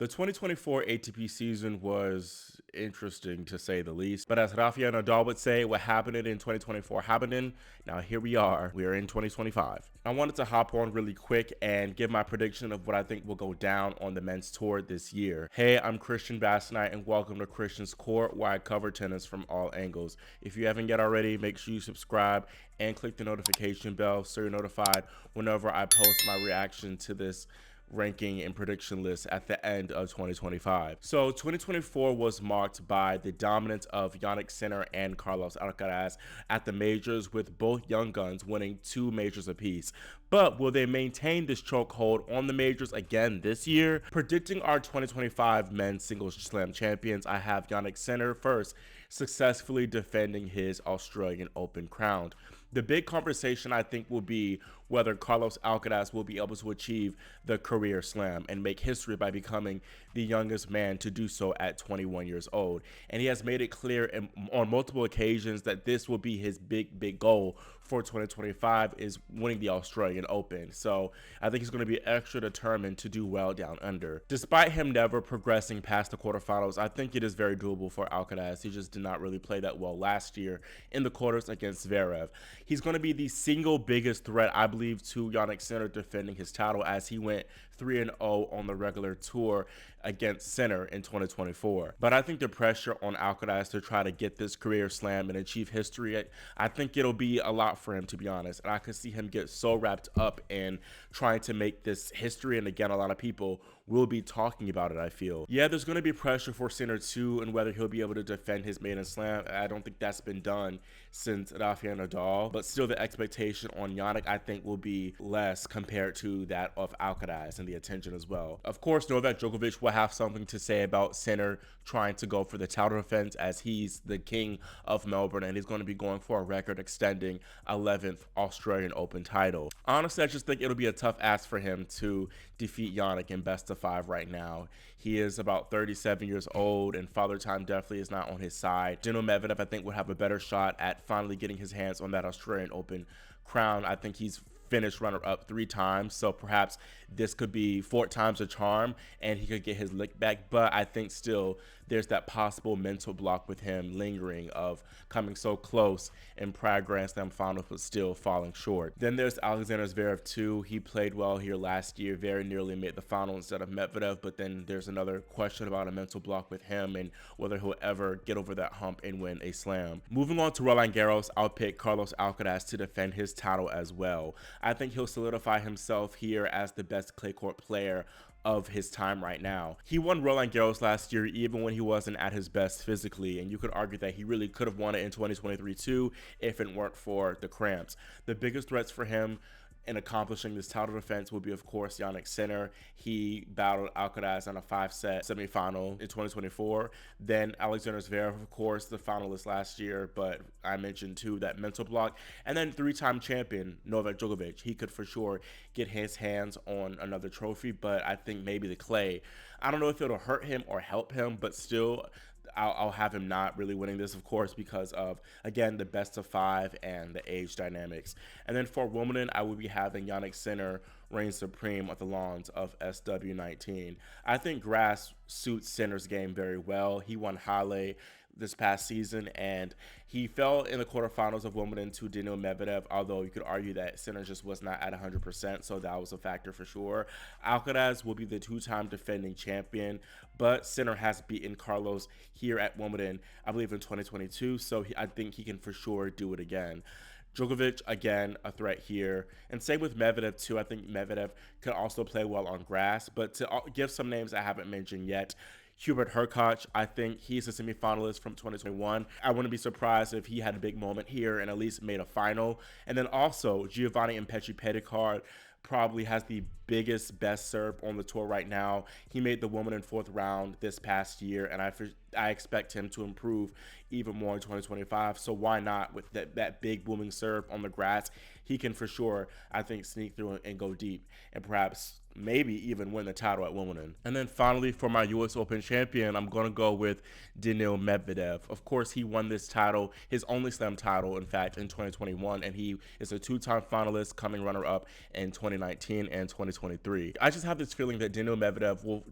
The 2024 ATP season was interesting to say the least, but as Rafael Nadal would say, what happened in 2024 happened. Now here we are in 2025. I wanted to hop on really quick and give my prediction of what I think will go down on the men's tour this year. Hey, I'm Christian Basnight and welcome to Christian's Court, where I cover tennis from all angles. If you haven't yet already, make sure you subscribe and click the notification bell so you're notified whenever I post my reaction to this ranking and prediction list at the end of 2025. So 2024 was marked by the dominance of Jannik Sinner and Carlos Alcaraz at the majors, with both young guns winning 2 majors apiece. But will they maintain this chokehold on the majors again this year? Predicting our 2025 men's singles slam champions, I have Jannik Sinner first, successfully defending his Australian Open crown. The big conversation, I think, will be whether Carlos Alcaraz will be able to achieve the career slam and make history by becoming the youngest man to do so at 21 years old. And he has made it clear on multiple occasions that this will be his big goal for 2025, is winning the Australian Open. So I think he's going to be extra determined to do well down under. Despite him never progressing past the quarterfinals, I think it is very doable for Alcaraz. He just did not really play that well last year in the quarters against Zverev. He's going to be the single biggest threat, I believe, to Jannik Sinner defending his title, as he went 3-0 on the regular tour against Sinner in 2024. But I think the pressure on Alcaraz to try to get this career slam and achieve history, I think it'll be a lot for him, to be honest. And I could see him get so wrapped up in trying to make this history. And again, a lot of people will be talking about it, I feel. Yeah, there's going to be pressure for Sinner too, and whether he'll be able to defend his maiden slam. I don't think that's been done since Rafael Nadal, but still the expectation on Jannik, I think, will be less compared to that of Alcaraz, and the attention as well. Of course, Novak Djokovic will have something to say about Sinner trying to go for the title defense, as he's the king of Melbourne and he's going to be going for a record extending 11th Australian Open title. Honestly, I just think it'll be a tough ask for him to defeat Jannik in best of 5 right now. He is about 37 years old, and father time definitely is not on his side. Daniil Medvedev, I think, would have a better shot at finally getting his hands on that Australian Open crown. I think he's finished runner-up 3 times, so perhaps this could be 4 times a charm and he could get his lick back. But I think still there's that possible mental block with him lingering of coming so close in prior Grand Slam finals but still falling short. Then there's Alexander Zverev too. He played well here last year, very nearly made the final instead of Medvedev, but then there's another question about a mental block with him and whether he'll ever get over that hump and win a slam. Moving on to Roland Garros, I'll pick Carlos Alcaraz to defend his title as well. I think he'll solidify himself here as the best clay court player of his time right now. He won Roland Garros last year even when he wasn't at his best physically, and you could argue that he really could have won it in 2023 too if it weren't for the cramps. The biggest threats for him in accomplishing this title defense will be, of course, Jannik Sinner. He battled Alcaraz in a 5-set semifinal in 2024. Then Alexander Zverev, of course, the finalist last year, but I mentioned too that mental block. And then 3-time champion Novak Djokovic. He could for sure get his hands on another trophy, but I think maybe the clay. I don't know if it'll hurt him or help him, but still, I'll have him not really winning this, of course, because of, again, the best of 5 and the age dynamics. And then for Wimbledon, I will be having Jannik Sinner reign supreme at the lawns of SW19. I think grass suits Sinner's game very well. He won Halle this past season, and he fell in the quarterfinals of Wimbledon to Daniil Medvedev, although you could argue that Sinner just was not at 100%, so that was a factor for sure. Alcaraz will be the 2-time defending champion, but Sinner has beaten Carlos here at Wimbledon, I believe in 2022, so I think he can for sure do it again. Djokovic, again, a threat here. And same with Medvedev, too. I think Medvedev could also play well on grass. But to give some names I haven't mentioned yet, Hubert Hurkacz, I think he's a semifinalist from 2021. I wouldn't be surprised if he had a big moment here and at least made a final. And then also, Giovanni Impeci-Pedicard probably has the biggest, best serve on the tour right now. He made the Wimbledon 4th round this past year, and I expect him to improve even more in 2025. So why not with that big booming serve on the grass? He can for sure, I think, sneak through and go deep and perhaps maybe even win the title at Wimbledon. And then finally, for my US Open champion, I'm going to go with Daniil Medvedev. Of course, he won this title, his only slam title, in fact, in 2021, and he is a 2-time finalist, coming runner-up in 2019 and 2023. I just have this feeling that Daniil Medvedev will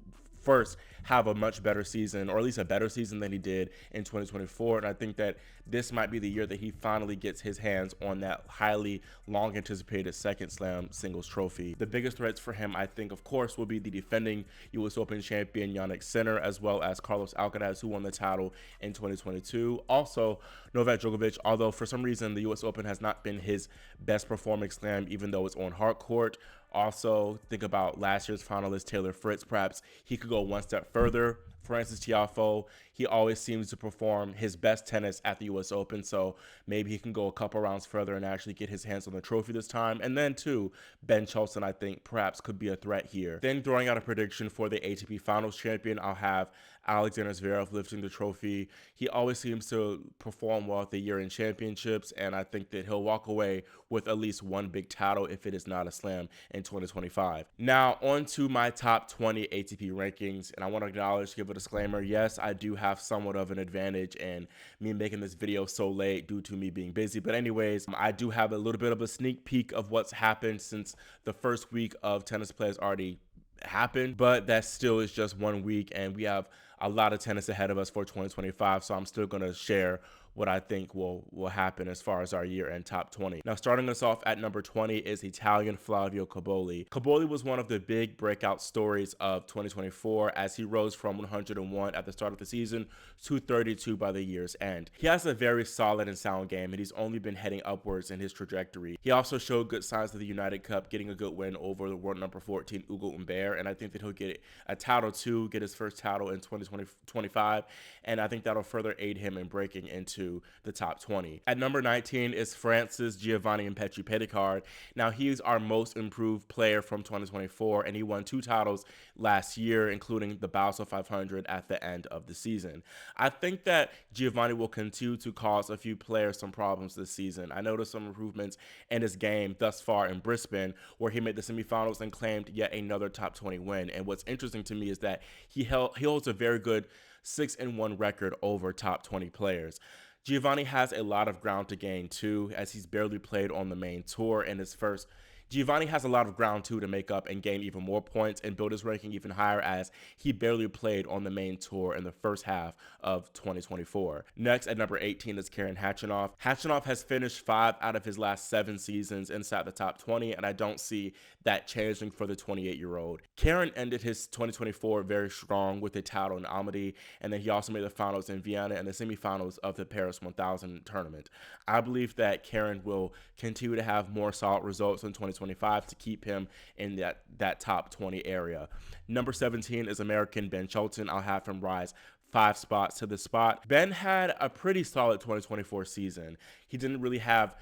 first have a much better season, or at least a better season than he did in 2024. And I think that this might be the year that he finally gets his hands on that highly long anticipated second slam singles trophy. The biggest threats for him, I think, of course, will be the defending US Open champion Jannik, as well as Carlos Alcaraz, who won the title in 2022. Also, Novak Djokovic, although for some reason the US Open has not been his best performing slam, even though it's on hard court. Also, think about last year's finalist Taylor Fritz. Perhaps he could go one step further. Frances Tiafoe, he always seems to perform his best tennis at the US Open, so maybe he can go a couple rounds further and actually get his hands on the trophy this time. And then too, Ben Shelton, I think, perhaps could be a threat here. Then throwing out a prediction for the ATP Finals champion, I'll have Alexander Zverev lifting the trophy. He always seems to perform well at the year-end championships, and I think that he'll walk away with at least one big title if it is not a slam in 2025. Now, on to my top 20 ATP rankings, and I want to acknowledge, give a disclaimer, yes, I do have somewhat of an advantage in me making this video so late due to me being busy. But anyways, I do have a little bit of a sneak peek of what's happened since the first week of tennis play has already happened, but that still is just 1 week, and we have a lot of tennis ahead of us for 2025, so I'm still going to share what I think will happen as far as our year-end top 20. Now, starting us off at number 20 is Italian Flavio Cobolli. Cobolli was one of the big breakout stories of 2024 as he rose from 101 at the start of the season to 32 by the year's end. He has a very solid and sound game, and he's only been heading upwards in his trajectory. He also showed good signs of the United Cup, getting a good win over the world number 14 Ugo Humbert, and I think that he'll get a title too, get his first title in 2025, and I think that'll further aid him in breaking into the top 20. At number 19 is France's Giovanni Petitcard. Now, he's our most improved player from 2024, and he won 2 titles last year, including the Basel 500 at the end of the season. I think that Giovanni will continue to cause a few players some problems this season. I noticed some improvements in his game thus far in Brisbane, where he made the semifinals and claimed yet another top 20 win. And what's interesting to me is that he holds a very good 6-1 record over top 20 players. Giovanni has a lot of ground to gain too, as he's barely played on the main tour in his first. Giovanni has a lot of ground too to make up and gain even more points and build his ranking even higher, as he barely played on the main tour in the first half of 2024. Next, at number 18 is Karen Khachanov. Khachanov has finished 5 out of his last 7 seasons inside the top 20, and I don't see that changing for the 28-year-old. Karen ended his 2024 very strong with a title in Almaty, and then he also made the finals in Vienna and the semifinals of the Paris 1000 tournament. I believe that Karen will continue to have more solid results in 2025 to keep him in that top 20 area. Number 17 is American Ben Shelton. I'll have him rise 5 spots to this spot. Ben had a pretty solid 2024 season. He didn't really have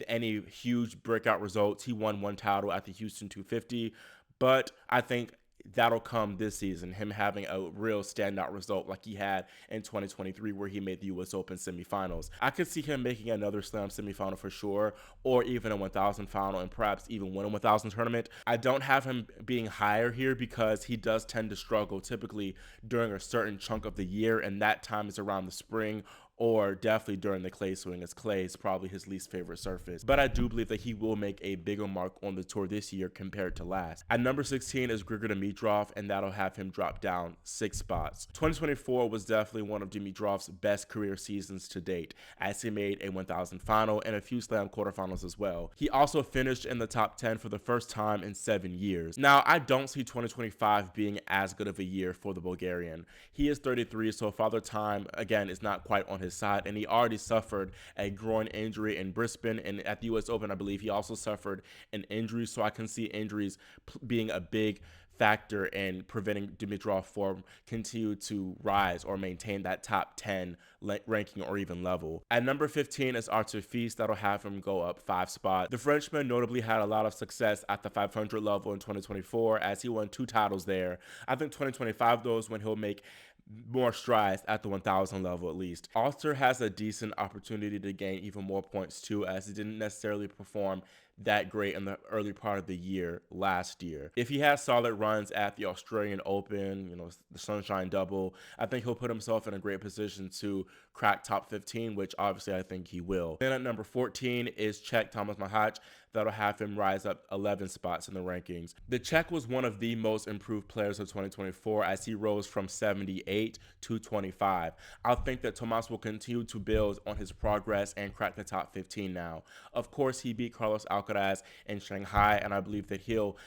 any huge breakout results. He won 1 title at the Houston 250, but I think that'll come this season, him having a real standout result like he had in 2023, where he made the US Open semifinals. I could see him making another slam semifinal for sure, or even a 1000 final, and perhaps even win a 1000 tournament. I don't have him being higher here because he does tend to struggle typically during a certain chunk of the year, and that time is around the spring, or definitely during the clay swing, as clay is probably his least favorite surface. But I do believe that he will make a bigger mark on the tour this year compared to last. At number 16 is Grigor Dimitrov, and that'll have him drop down 6 spots. 2024 was definitely one of Dimitrov's best career seasons to date, as he made a 1000 final and a few slam quarterfinals as well. He also finished in the top 10 for the first time in 7 years. Now, I don't see 2025 being as good of a year for the Bulgarian. He is 33, so Father Time, again, is not quite on his side, and he already suffered a groin injury in Brisbane, and at the US Open, I believe he also suffered an injury, so I can see injuries being a big factor in preventing Dimitrov from continue to rise or maintain that top 10 ranking or even level. At number 15 is Arthur Fils. That'll have him go up 5 spots. The Frenchman notably had a lot of success at the 500 level in 2024, as he won 2 titles there. I think 2025 though is when he'll make more strides at the 1000 level at least. Arthur has a decent opportunity to gain even more points too, as he didn't necessarily perform that great in the early part of the year last year. If he has solid runs at the Australian Open, the Sunshine Double, I think he'll put himself in a great position to crack top 15, which obviously I think he will. Then at number 14 is Czech Tomáš Machač. that'll have him rise up 11 spots in the rankings. The Czech was one of the most improved players of 2024 as he rose from 78 to 25. I think that Tomas will continue to build on his progress and crack the top 15 now. Of course, he beat Carlos Alcaraz in Shanghai, and I believe that he'll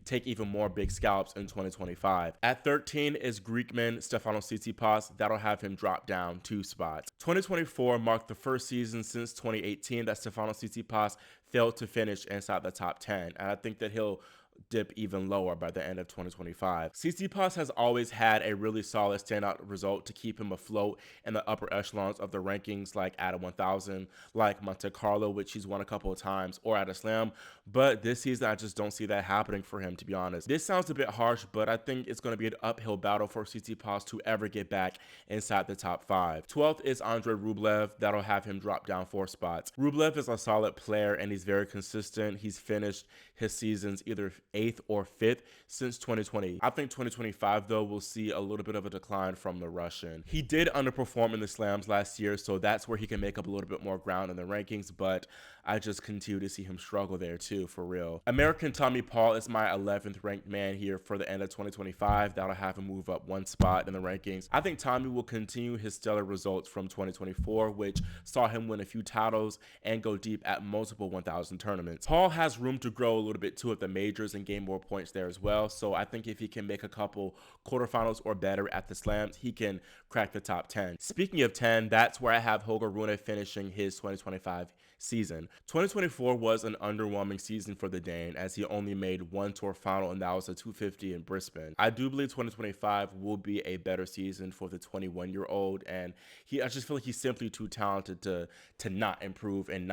take even more big scalps in 2025. At 13 is Greekman Stefanos Tsitsipas. That'll have him drop down 2 spots. 2024 marked the first season since 2018 that Stefanos Tsitsipas failed to finish inside the top 10, and I think that he'll dip even lower by the end of 2025. Tsitsipas has always had a really solid standout result to keep him afloat in the upper echelons of the rankings, like at a 1000, like Monte Carlo, which he's won a couple of times, or at a slam. But this season, I just don't see that happening for him, to be honest. This sounds a bit harsh, but I think it's going to be an uphill battle for Tsitsipas to ever get back inside the top 5. 12th is Andrei Rublev. That'll have him drop down 4 spots. Rublev is a solid player and he's very consistent. He's finished his seasons either 8th or 5th since 2020. I think 2025, though, will see a little bit of a decline from the Russian. He did underperform in the slams last year, so that's where he can make up a little bit more ground in the rankings, but I just continue to see him struggle there too, for real. American Tommy Paul is my 11th ranked man here for the end of 2025. That'll have him move up 1 spot in the rankings. I think Tommy will continue his stellar results from 2024, which saw him win a few titles and go deep at multiple 1000 tournaments. Paul has room to grow a little bit too at the majors and gain more points there as well, so I think if he can make a couple quarterfinals or better at the slams, he can crack the top 10. Speaking of 10, that's where I have Holger Rune finishing his 2025 season. 2024 was an underwhelming season for the Dane as he only made 1 tour final, and that was a 250 in Brisbane. I do believe 2025 will be a better season for the 21-year-old, and I just feel like he's simply too talented to not improve and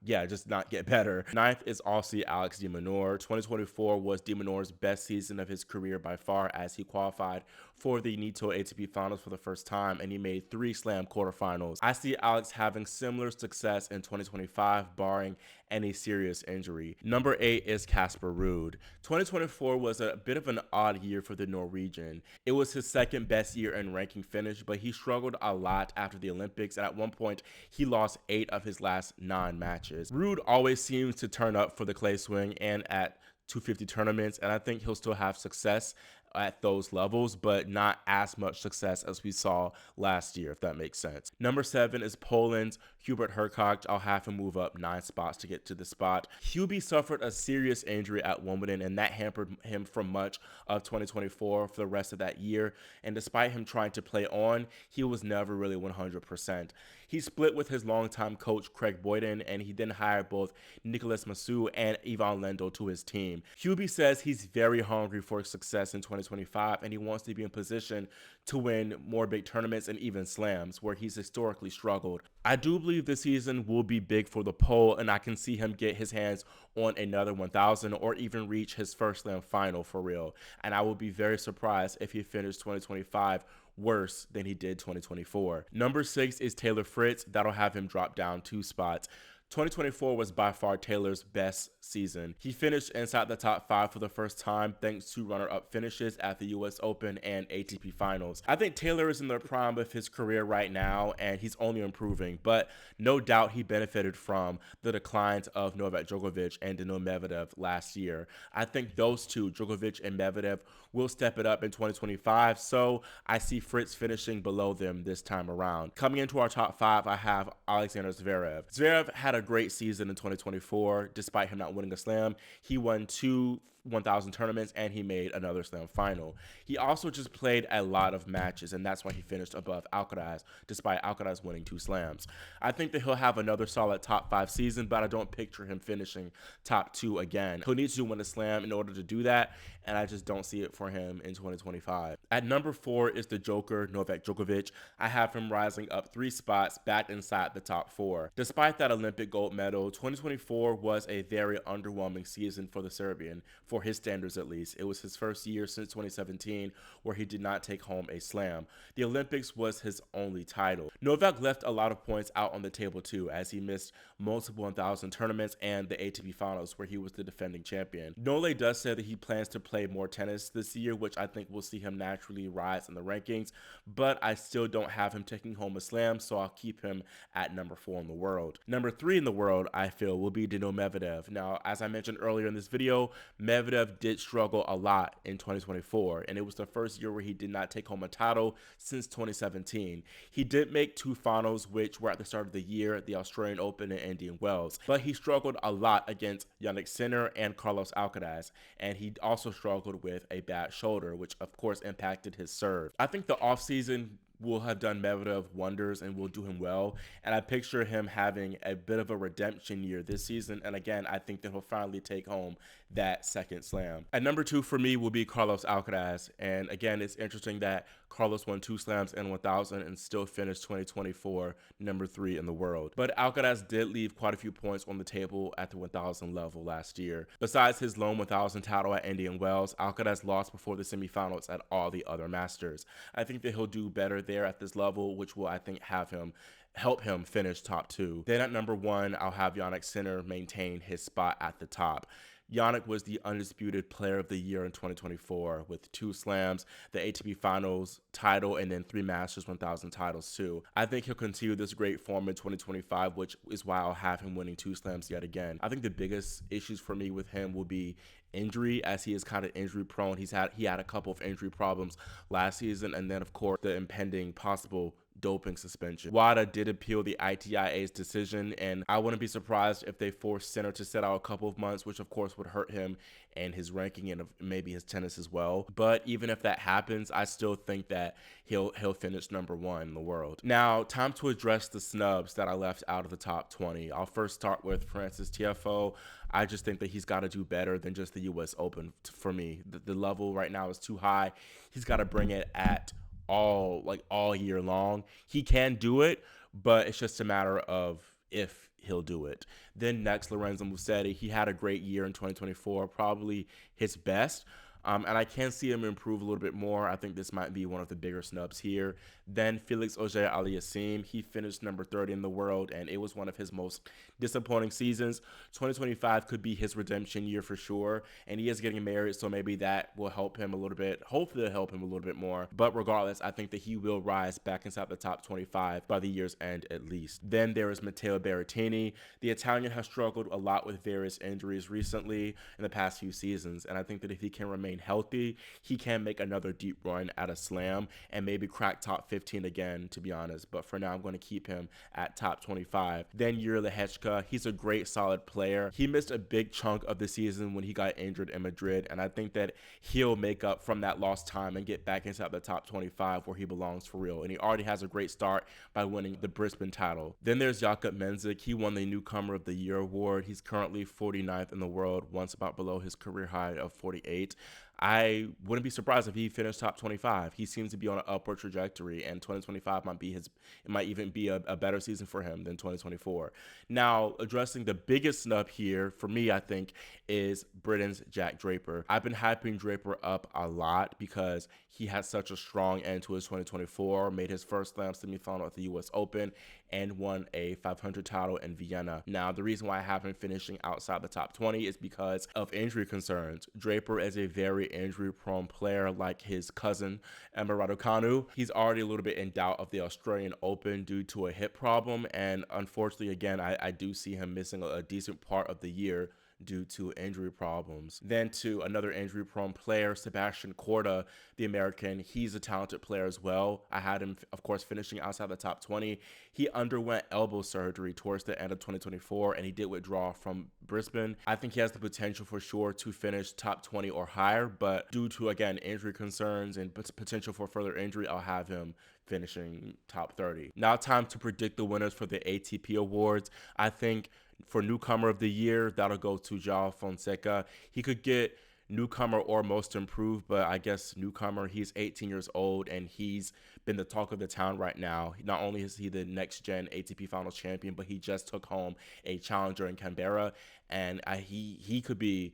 just not get better. 9th is Aussie Alex de Minaur. 2024 was de Minaur's best season of his career by far as he qualified for the Nitto ATP Finals for the first time and he made 3 slam quarterfinals. I see Alex having similar success in 2025 barring any serious injury. Number 8 is Casper Ruud. 2024 was a bit of an odd year for the Norwegian. It was his 2nd best year in ranking finish, but he struggled a lot after the Olympics, and at one point he lost 8 of his last 9 matches. Ruud always seems to turn up for the clay swing and at 250 tournaments, and I think he'll still have success at those levels, but not as much success as we saw last year, if that makes sense. Number 7 is Poland's Hubert Hurkacz. I'll have him move up 9 spots to get to the spot. Hubie suffered a serious injury at Wimbledon, and that hampered him from much of 2024 for the rest of that year, and despite him trying to play on, he was never really 100%. He split with his longtime coach Craig Boyden, and he then hired both Nicolas Massou and Ivan Lendl to his team. Hubie says he's very hungry for success in 2025, and he wants to be in position to win more big tournaments and even slams, where he's historically struggled. I do believe this season will be big for the Pole, and I can see him get his hands on another 1000 or even reach his first slam final for real. And I would be very surprised if he finished 2025 worse than he did 2024. Number 6 is Taylor Fritz. That'll have him drop down 2 spots. 2024 was by far Taylor's best season. He finished inside the top 5 for the first time thanks to runner-up finishes at the US Open and ATP Finals. I think Taylor is in the prime of his career right now and he's only improving, but no doubt he benefited from the declines of Novak Djokovic and Daniil Medvedev last year. I think those two, Djokovic and Medvedev, will step it up in 2025, so I see Fritz finishing below them this time around. Coming into our top 5, I have Alexander Zverev. Zverev had a great season in 2024, despite him not winning a slam. He won 2 1000 tournaments and he made another slam final. He also just played a lot of matches, and that's why he finished above Alcaraz, despite Alcaraz winning 2 slams. I think that he'll have another solid top 5 season, but I don't picture him finishing top 2 again. He'll need to win a slam in order to do that, and I just don't see it for him in 2025. At number 4 is the Joker, Novak Djokovic. I have him rising up 3 spots back inside the top 4. Despite that Olympic gold medal, 2024 was a very underwhelming season for the Serbian. for his standards at least. It was his first year since 2017 where he did not take home a slam. The Olympics was his only title. Novak left a lot of points out on the table too, as he missed multiple 1,000 tournaments and the ATP finals where he was the defending champion. Nole does say that he plans to play more tennis this year, which I think will see him naturally rise in the rankings, but I still don't have him taking home a slam, so I'll keep him at number 4 in the world. Number 3 in the world, I feel, will be Dino Medvedev. Now, as I mentioned earlier in this video, Medvedev did struggle a lot in 2024, and it was the first year where he did not take home a title since 2017. He did make 2 finals, which were at the start of the year, the Australian Open and Indian Wells, but he struggled a lot against Jannik and Carlos Alcaraz, and he also struggled with a bad shoulder, which of course impacted his serve. I think the offseason will have done Medvedev wonders and will do him well. And I picture him having a bit of a redemption year this season. And again, I think that he'll finally take home that second slam. At number 2 for me will be Carlos Alcaraz. And again, it's interesting that Carlos won 2 slams in 1,000 and still finished 2024 number 3 in the world. But Alcaraz did leave quite a few points on the table at the 1,000 level last year. Besides his lone 1,000 title at Indian Wells, Alcaraz lost before the semifinals at all the other Masters. I think that he'll do better there at this level, which will, I think, help him finish top 2. Then at number 1, I'll have Jannik maintain his spot at the top. Jannik was the undisputed player of the year in 2024 with 2 slams, the ATP Finals title, and then 3 Masters 1000 titles too. I think he'll continue this great form in 2025, which is why I'll have him winning 2 slams yet again. I think the biggest issues for me with him will be injury, as he is kind of injury prone. He had a couple of injury problems last season, and then of course the impending possible doping suspension. WADA did appeal the ITIA's decision, and I wouldn't be surprised if they forced Sinner to sit out a couple of months, which of course would hurt him and his ranking and maybe his tennis as well. But even if that happens, I still think that he'll finish number 1 in the world. Now, time to address the snubs that I left out of the top 20. I'll first start with Frances Tiafoe. I just think that he's got to do better than just the US Open for me. The level right now is too high. He's got to bring it at all year long. He can do it, but it's just a matter of if he'll do it. Then next, Lorenzo Musetti. He had a great year in 2024, probably his best. And I can see him improve a little bit more. I think this might be one of the bigger snubs here. Then Felix Auger-Aliassime, he finished number 30 in the world, and it was one of his most disappointing seasons. 2025 could be his redemption year for sure, and he is getting married, so maybe that will help him a little bit. Hopefully it'll help him a little bit more. But regardless, I think that he will rise back inside the top 25 by the year's end at least. Then there is Matteo Berrettini. The Italian has struggled a lot with various injuries recently in the past few seasons, and I think that if he can remain healthy, he can make another deep run at a slam and maybe crack top 15 again, to be honest. But for now, I'm going to keep him at top 25. Then Jiri Lehecka, he's a great solid player. He missed a big chunk of the season when he got injured in Madrid, and I think that he'll make up from that lost time and get back inside the top 25 where he belongs for real. And he already has a great start by winning the Brisbane title. Then there's Jakub Mensik. He won the Newcomer of the Year award. He's currently 49th in the world, once about below his career high of 48. I wouldn't be surprised if he finished top 25. He seems to be on an upward trajectory, and 2025 might even be a better season for him than 2024. Now, addressing the biggest snub here for me, I think, is Britain's Jack Draper. I've been hyping Draper up a lot because he had such a strong end to his 2024, made his first slam semifinal at the US Open, and won a 500 title in Vienna. Now, the reason why I have him finishing outside the top 20 is because of injury concerns. Draper is a very injury-prone player like his cousin, Emma Raducanu. He's already a little bit in doubt of the Australian Open due to a hip problem, and unfortunately, again, I do see him missing a decent part of the year due to injury problems. Then to another injury-prone player, Sebastian Korda, the American. He's a talented player as well. I had him, of course, finishing outside the top 20. He underwent elbow surgery towards the end of 2024, and he did withdraw from Brisbane. I think he has the potential for sure to finish top 20 or higher, but due to, again, injury concerns and potential for further injury, I'll have him finishing top 30. Now time to predict the winners for the ATP Awards. I think for Newcomer of the Year, that'll go to João Fonseca. He could get Newcomer or Most Improved, but I guess Newcomer, he's 18 years old and he's been the talk of the town right now. Not only is he the next gen ATP Finals champion, but he just took home a challenger in Canberra, and he could be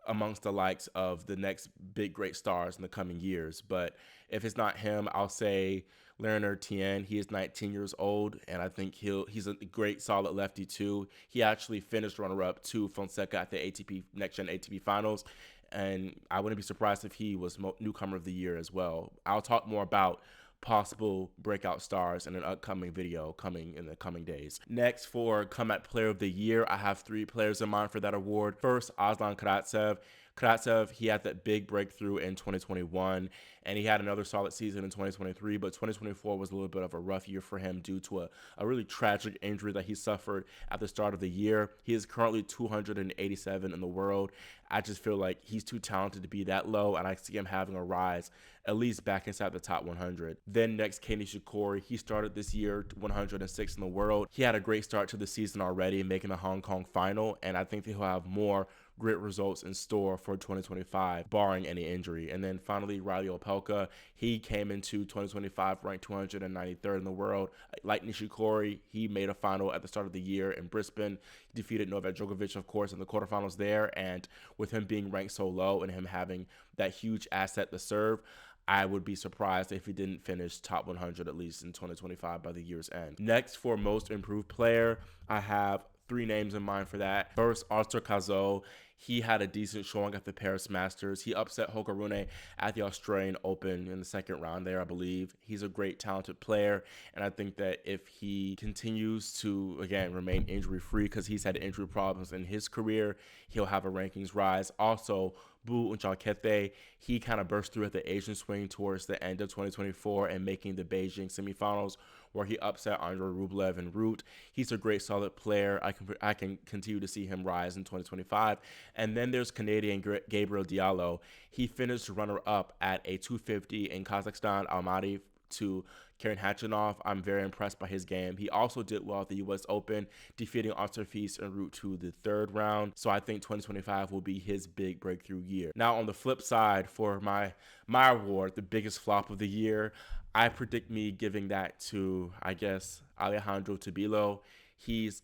amongst the likes of the next big great stars in the coming years. But if it's not him, I'll say Leonard Tien. He is 19 years old, and I think he's a great solid lefty too. He actually finished runner-up to Fonseca at the ATP Next Gen ATP Finals, and I wouldn't be surprised if he was newcomer of the year as well. I'll talk more about possible breakout stars in an upcoming video coming in the coming days. Next, for Comeback Player of the Year, I have 3 players in mind for that award. First, Aslan Karatsev. Karatsev, he had that big breakthrough in 2021, and he had another solid season in 2023, but 2024 was a little bit of a rough year for him due to a really tragic injury that he suffered at the start of the year. He is currently 287 in the world. I just feel like he's too talented to be that low, and I see him having a rise at least back inside the top 100. Then next, Kenny Shikori. He started this year 106 in the world. He had a great start to the season already, making the Hong Kong final, and I think that he'll have more great results in store for 2025, barring any injury. And then finally, Riley Opelka. He came into 2025 ranked 293rd in the world. Like Nishikori, he made a final at the start of the year in Brisbane. He defeated Novak Djokovic, of course, in the quarterfinals there. And with him being ranked so low and him having that huge asset to serve, I would be surprised if he didn't finish top 100 at least in 2025 by the year's end. Next, for most improved player, I have 3 names in mind for that. First, Arthur Cazaux. He had a decent showing at the Paris Masters. He upset Holger Rune at the Australian Open in the second round there, I believe. He's a great, talented player, and I think that if he continues to, again, remain injury-free, because he's had injury problems in his career, he'll have a rankings rise. Also, Bu Unchalkete, he kind of burst through at the Asian swing towards the end of 2024 and making the Beijing semifinals, where he upset Andrei Rublev en route. He's a great, solid player. I can continue to see him rise in 2025. And then there's Canadian Gabriel Diallo. He finished runner-up at a 250 in Kazakhstan, Almaty, to Karen Khachanov. I'm very impressed by his game. He also did well at the U.S. Open, defeating Arthur Fils en route to the 3rd round. So I think 2025 will be his big breakthrough year. Now, on the flip side, for my award, the biggest flop of the year, I predict me giving that to, I guess, Alejandro Tabilo. He's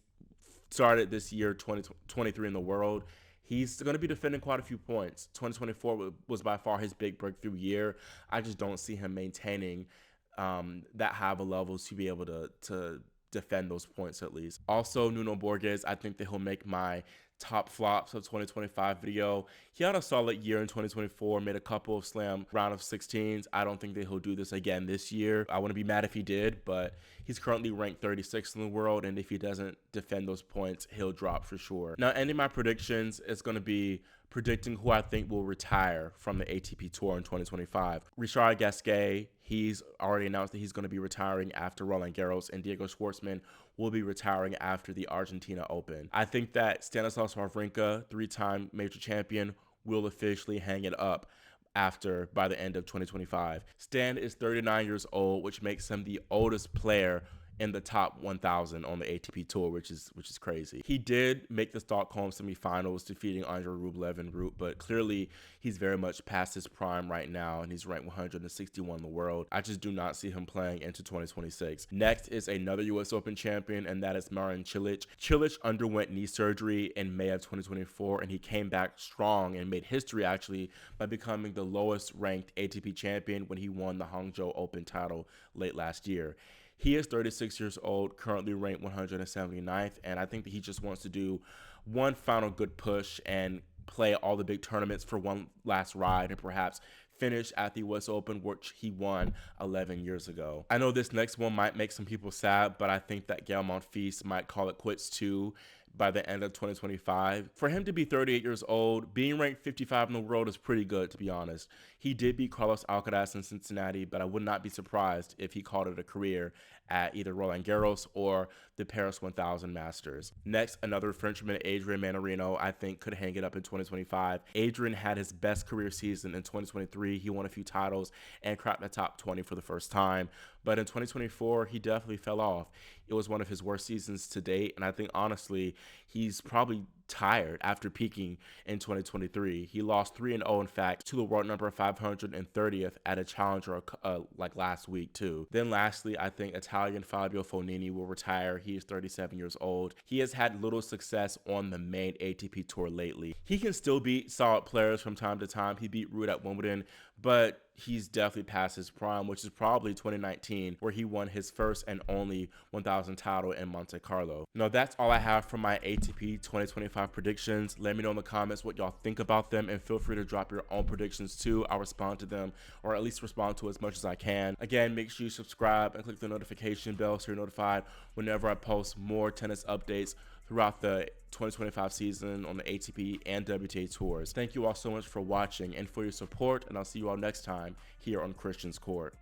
started this year 2023 in the world. He's going to be defending quite a few points. 2024 was by far his big breakthrough year. I just don't see him maintaining that high of a level to be able to defend those points at least. Also, Nuno Borges, I think that he'll make my top flops of 2025 video. He had a solid year in 2024, made a couple of slam round of 16s. I don't think that he'll do this again this year. I wouldn't be mad if he did, but he's currently ranked 36th in the world, and if he doesn't defend those points, he'll drop for sure. Now, ending my predictions, it's going to be predicting who I think will retire from the ATP Tour in 2025. Richard Gasquet, he's already announced that he's going to be retiring after Roland Garros, and Diego Schwartzman will be retiring after the Argentina Open. I think that Stanislav Wawrinka, 3-time major champion, will officially hang it up by the end of 2025. Stan is 39 years old, which makes him the oldest player in the top 1,000 on the ATP Tour, which is crazy. He did make the Stockholm semifinals, defeating Andrei Rublev en route, but clearly he's very much past his prime right now, and he's ranked 161 in the world. I just do not see him playing into 2026. Next is another U.S. Open champion, and that is Marin Cilic. Cilic underwent knee surgery in May of 2024, and he came back strong and made history actually by becoming the lowest ranked ATP champion when he won the Hangzhou Open title late last year. He is 36 years old, currently ranked 179th, and I think that he just wants to do one final good push and play all the big tournaments for one last ride and perhaps finish at the U.S. Open, which he won 11 years ago. I know this next one might make some people sad, but I think that Gael Monfils might call it quits too by the end of 2025. For him to be 38 years old, being ranked 55 in the world is pretty good, to be honest. He did beat Carlos Alcaraz in Cincinnati, but I would not be surprised if he called it a career at either Roland Garros or the Paris 1000 Masters. Next, another Frenchman, Adrian Manarino, I think could hang it up in 2025. Adrian had his best career season in 2023. He won a few titles and cracked the top 20 for the first time. But in 2024, he definitely fell off. It was one of his worst seasons to date, and I think, honestly, he's probably tired after peaking in 2023. He lost 3-0, in fact, to the world number 530th at a challenger like last week too. Then lastly, I think Italian Fabio Fognini will retire. He is 37 years old. He has had little success on the main ATP tour lately. He can still beat solid players from time to time. He beat Ruud at Wimbledon, but he's definitely past his prime, which is probably 2019, where he won his first and only 1,000 title in Monte Carlo. Now, that's all I have for my ATP 2025 predictions. Let me know in the comments what y'all think about them, and feel free to drop your own predictions too. I'll respond to them, or at least respond to as much as I can. Again, make sure you subscribe and click the notification bell so you're notified whenever I post more tennis updates throughout the 2025 season on the ATP and WTA tours. Thank you all so much for watching and for your support, and I'll see you all next time here on Christian's Court.